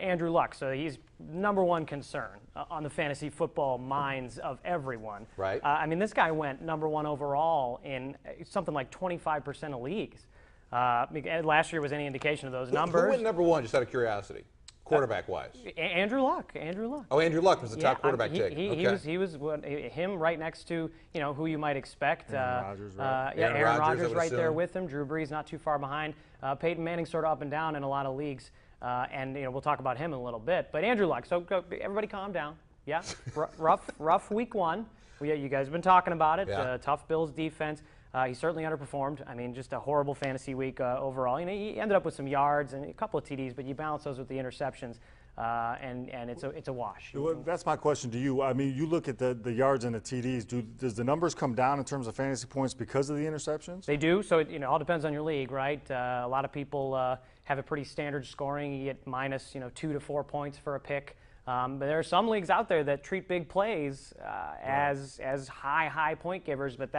Andrew Luck. So he's #1 concern on the fantasy football minds of everyone. Right. I mean, this guy went #1 overall in something like 25% of leagues. Last year was any indication of those numbers. Who went #1, just out of curiosity, quarterback-wise? Andrew Luck. Andrew Luck. Oh, Andrew Luck was the top quarterback taken. He was him right next to who you might expect. Aaron Rodgers, right? Aaron Rodgers right there with him. Drew Brees not too far behind. Peyton Manning sort of up and down in a lot of leagues, and we'll talk about him in a little bit. But Andrew Luck. So everybody, calm down. Yeah, rough week 1. You guys have been talking about it. Yeah. Tough Bills defense. He certainly underperformed. I mean, just a horrible fantasy week overall. He ended up with some yards and a couple of TDs, but you balance those with the interceptions, and it's a wash. Well, that's my question to you. I mean, you look at the yards and the TDs. Does the numbers come down in terms of fantasy points because of the interceptions? They do. So it all depends on your league, right? A lot of people have a pretty standard scoring. You get minus 2 to 4 points for a pick. But there are some leagues out there that treat big plays as high point givers, but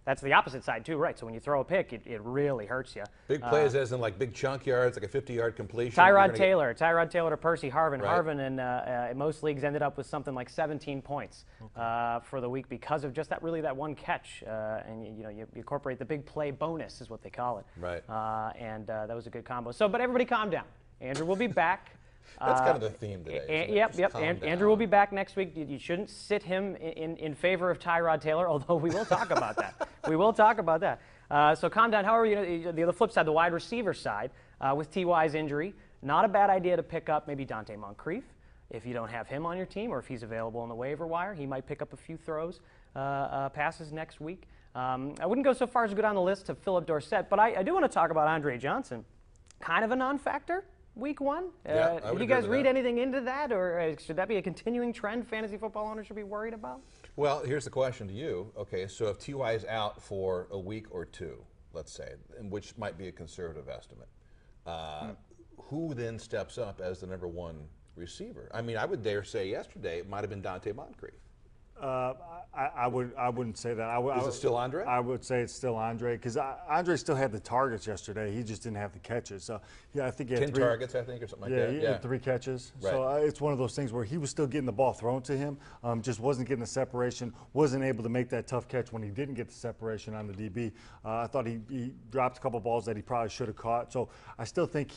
that's the opposite side too, right? So when you throw a pick, it really hurts you. Big plays as in like big chunk yards, like a 50-yard completion. Tyrod Taylor to Percy Harvin. Right. Harvin in most leagues ended up with something like 17 points for the week because of just that one catch. And you incorporate the big play bonus is what they call it. Right. And that was a good combo. So, but everybody calm down. Andrew will be back. That's kind of the theme today. Yep. Andrew will be back next week. You shouldn't sit him in favor of Tyrod Taylor, although we will talk about that. We will talk about that. So calm down. However, the flip side, the wide receiver side, with T.Y.'s injury, not a bad idea to pick up maybe Dante Moncrief. If you don't have him on your team, or if he's available on the waiver wire, he might pick up a few passes next week. I wouldn't go so far as to go down the list to Philip Dorsett, but I do want to talk about Andre Johnson. Kind of a non-factor. Week 1? Yeah, do you guys read anything into that, or should that be a continuing trend fantasy football owners should be worried about? Well, here's the question to you. Okay, so if T.Y. is out for a week or 2, let's say, which might be a conservative estimate, who then steps up as the #1 receiver? I mean, I would dare say yesterday it might have been Dante Moncrief. I wouldn't say that. Is it still Andre? I would say it's still Andre because Andre still had the targets yesterday. He just didn't have the catches. So yeah, I think he had 10 targets, I think, or something like that. Yeah, he had 3 catches. Right. So it's one of those things where he was still getting the ball thrown to him, just wasn't getting the separation, wasn't able to make that tough catch when he didn't get the separation on the DB. I thought he dropped a couple balls that he probably should have caught. So I still think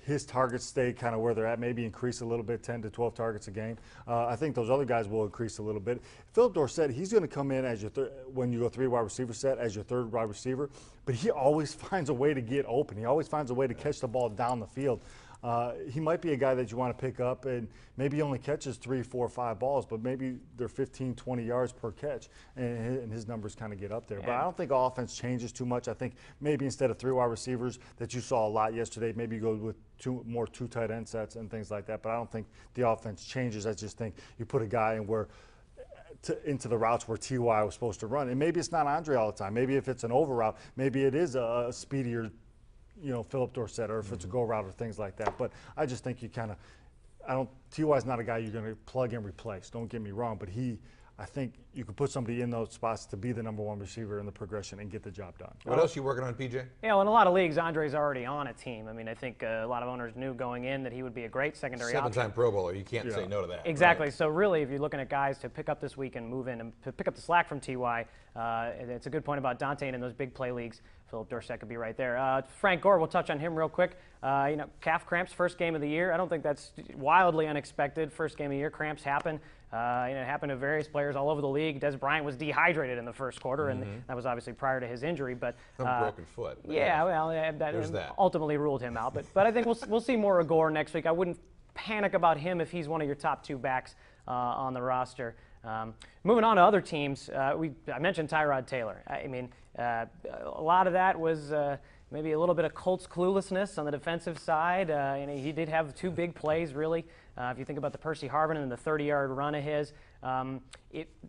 his targets stay kind of where they're at, maybe increase a little bit, 10 to 12 targets a game. I think those other guys will increase a little bit. Philip Dorsett, he's going to come in as your when you go 3 wide receiver set as your 3rd wide receiver, but he always finds a way to get open. He always finds a way to catch the ball down the field. He might be a guy that you want to pick up, and maybe he only catches 3, 4, 5 balls, but maybe they're 15, 20 yards per catch, and his numbers kind of get up there. Yeah. But I don't think offense changes too much. I think maybe instead of 3 wide receivers that you saw a lot yesterday, maybe you go with more 2 tight end sets and things like that. But I don't think the offense changes. I just think you put a guy in into the routes where T.Y. was supposed to run. And maybe it's not Andre all the time. Maybe if it's an over route, maybe it is a speedier Philip Dorsett, or if it's a go route or things like that. But I just think you kind of, T.Y.'s not a guy you're going to plug and replace. Don't get me wrong, but I think you could put somebody in those spots to be the #1 receiver in the progression and get the job done. What else are you working on, PJ? In a lot of leagues, Andre's already on a team. I mean, I think a lot of owners knew going in that he would be a great secondary option. 7-time Pro Bowler. You can't say no to that. Exactly. Right? So really, if you're looking at guys to pick up this week and move in and to pick up the slack from T.Y., it's a good point about Dante, and in those big play leagues, Philip Dorsett could be right there. Frank Gore, we'll touch on him real quick. Calf cramps, first game of the year. I don't think that's wildly unexpected. First game of the year, cramps happen. It happened to various players all over the league. Des Bryant was dehydrated in the first quarter, and that was obviously prior to his injury. But broken foot. Yeah, well, that ultimately ruled him out. But I think we'll see more of Gore next week. I wouldn't panic about him if he's one of your top 2 backs on the roster. Moving on to other teams, I mentioned Tyrod Taylor. I mean, a lot of that was maybe a little bit of Colts cluelessness on the defensive side. He did have 2 big plays, really. If you think about the Percy Harvin and the 30-yard run of his.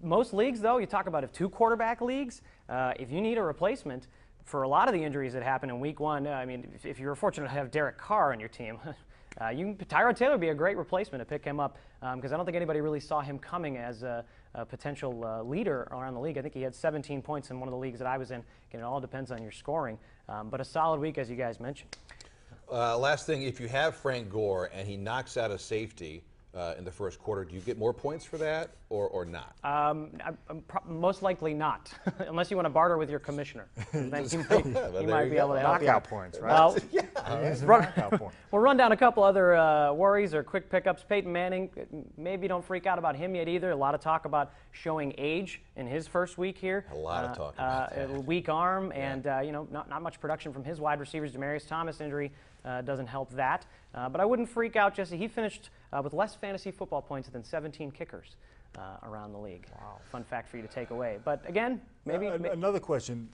Most leagues, though, you talk about 2 quarterback leagues, if you need a replacement for a lot of the injuries that happened in week 1, I mean, if you were fortunate to have Derek Carr on your team, Tyrod Taylor would be a great replacement to pick him up because I don't think anybody really saw him coming as a potential leader around the league. I think he had 17 points in one of the leagues that I was in. Again, it all depends on your scoring, but a solid week, as you guys mentioned. Last thing, if you have Frank Gore and he knocks out a safety in the first quarter, do you get more points for that or not? Most likely not, unless you want to barter with your commissioner. Then he might be able to help you knockout out. points, right? Well, Knockout point. we'll run down a couple other worries or quick pickups. Peyton Manning, maybe don't freak out about him yet either. A lot of talk about showing age in his first week here. A lot of talk about that. A weak arm and not much production from his wide receivers. Demaryius Thomas injury doesn't help that. But I wouldn't freak out, Jesse. He finished with less fantasy football points than 17 kickers around the league. Wow. Fun fact for you to take away. But again, maybe Another question.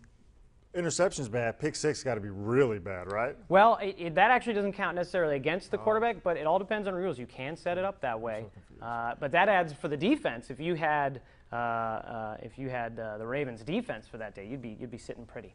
Interception's bad. Pick six got to be really bad, right? Well, that actually doesn't count necessarily against the quarterback, but it all depends on rules. You can set it up that way, but that adds for the defense. If you had the Ravens' defense for that day, you'd be sitting pretty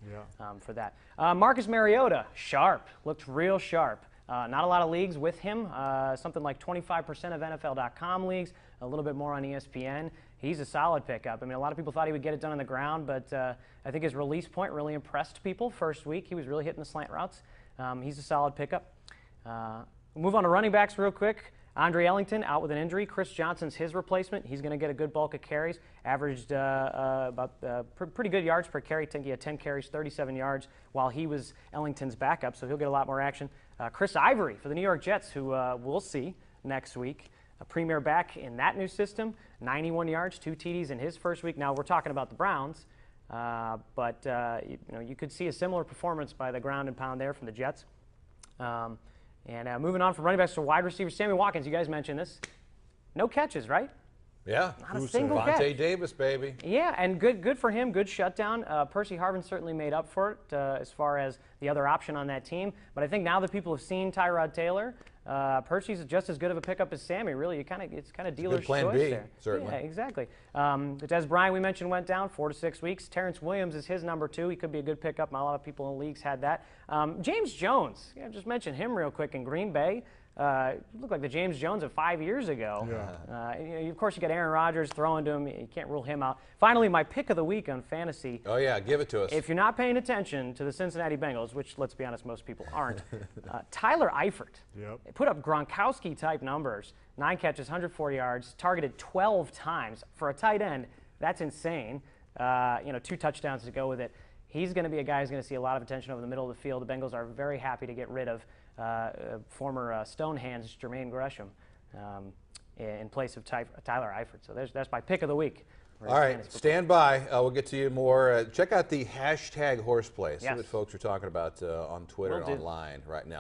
for that. Marcus Mariota, sharp, looked real sharp. Not a lot of leagues with him. Something like 25% of NFL.com leagues, a little bit more on ESPN. He's a solid pickup. I mean, a lot of people thought he would get it done on the ground, but I think his release point really impressed people. First week, he was really hitting the slant routes. He's a solid pickup. We'll move on to running backs real quick. Andre Ellington out with an injury. Chris Johnson's his replacement. He's going to get a good bulk of carries. Averaged pretty good yards per carry. I think he had 10 carries, 37 yards, while he was Ellington's backup, so he'll get a lot more action. Chris Ivory for the New York Jets, who we'll see next week. A premier back in that new system, 91 yards, 2 TDs in his first week. Now we're talking about the Browns, but you could see a similar performance by the ground and pound there from the Jets. And moving on from running backs to wide receivers, Sammy Watkins. You guys mentioned this. No catches, right? Yeah. Not a single catch. Vontae Davis, baby. Yeah, and good for him. Good shutdown. Percy Harvin certainly made up for it as far as the other option on that team. But I think now that people have seen Tyrod Taylor, Percy's just as good of a pickup as Sammy. Really, it's kind of dealer's choice Plan B, there. certainly. Yeah, exactly. But as Brian we mentioned went down 4 to 6 weeks. Terrence Williams is his number 2. He could be a good pickup. Not a lot of people in the leagues had that. James Jones. Just mention him real quick in Green Bay. Looked like the James Jones of 5 years ago. Yeah. Of course, you got Aaron Rodgers throwing to him. You can't rule him out. Finally, my pick of the week on fantasy. Oh, yeah, give it to us. If you're not paying attention to the Cincinnati Bengals, which, let's be honest, most people aren't, Tyler Eifert put up Gronkowski-type numbers. 9 catches, 104 yards, targeted 12 times. For a tight end, that's insane. 2 touchdowns to go with it. He's going to be a guy who's going to see a lot of attention over the middle of the field. The Bengals are very happy to get rid of former Stonehands Jermaine Gresham in place of Tyler Eifert. So that's my pick of the week. All right, stand by. We'll get to you more. Check out the hashtag Horseplay. See what folks are talking about on Twitter and online right now.